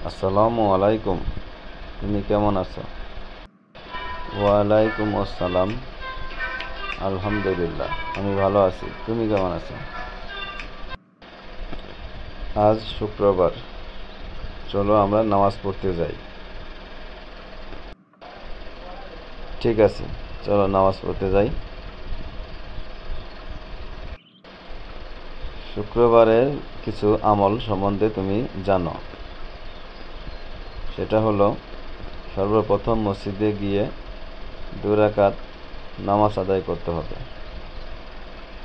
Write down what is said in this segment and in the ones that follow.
আসসালামু আলাইকুম। তুমি কেমন আছো? ওয়ালাইকুম আসসালাম। আলহামদুলিল্লাহ, আমি ভালো আছি। তুমি কেমন আছো? আজ শুক্রবার, চলো আমরা নামাজ পড়তে যাই। ঠিক আছে, চলো নামাজ পড়তে যাই। শুক্রবারের কিছু আমল সম্বন্ধে তুমি জানো। সেটা হলো, সর্বপ্রথম মসজিদে গিয়ে 2 রাকাত নামাজ আদায় করতে হবে।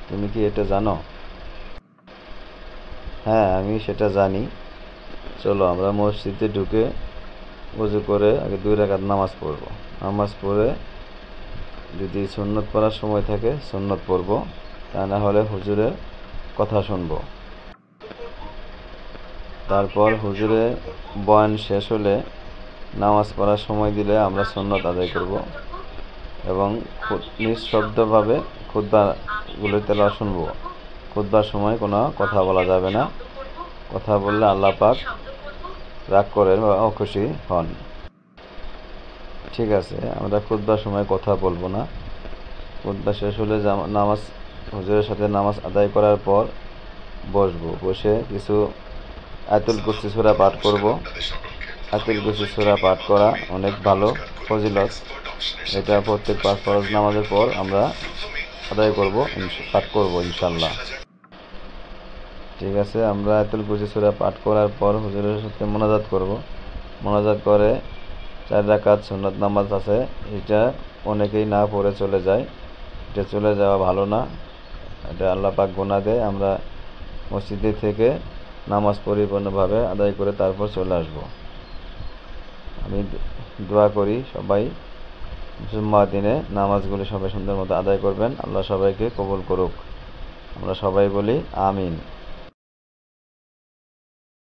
তুমি কি এটা জানো? হ্যাঁ, আমি সেটা জানি। চলো আমরা মসজিদে ঢুকে ওযু করে আগে 2 রাকাত নামাজ পড়ব। নামাজ পড়ে যদি সুন্নত পড়ার সময় থাকে সুন্নত পড়ব, তা না হলে হুজুরের কথা শুনব। তারপর হুজুরের বয়ান শেষ হলে নামাজ পড়ার সময় দিলে আমরা সুন্নত আদায় করব এবং নিঃশব্দভাবে খুতবাগুলো তেলাওয়াত শুনব। খুতবার সময় কোনো কথা বলা যাবে না। কথা বললে আল্লাহ পাক রাগ করেন বা অখুশি হন। ঠিক আছে, আমরা খুতবার সময় কথা বলবো না। খুতবা শেষ হলে নামাজ হুজুরের সাথে নামাজ আদায় করার পর বসবো। বসে কিছু আয়াতুল কুরসি সূরা পাঠ করব। আয়াতুল কুরসি সূরা পাঠ করা অনেক ভালো ফজিলত। এটা প্রত্যেক 5 ফরজ নামাজের পর আমরা আদায় করব, পাঠ করব ইনশাআল্লাহ। ঠিক আছে, আমরা আয়াতুল কুরসি সূরা পাঠ করার পর হুজুরের সাথে মোনাজাত করব। মোনাজাত করে 4 রাকাত সুন্নত নামাজ আছে, এটা অনেকেই না পড়ে চলে যায়। এটা চলে যাওয়া ভালো না, এটা আল্লাহ পাক গুনাহ দেয়। আমরা মসজিদে থেকে নামাজ পরিপূর্ণভাবে আদায় করে তারপর চলে আসব। আমি দোয়া করি সবাই জুম্মার দিনে নামাজগুলি সবাই সুন্দর মতো আদায় করবেন। আল্লাহ সবাইকে কবুল করুক। আমরা সবাই বলি আমিন।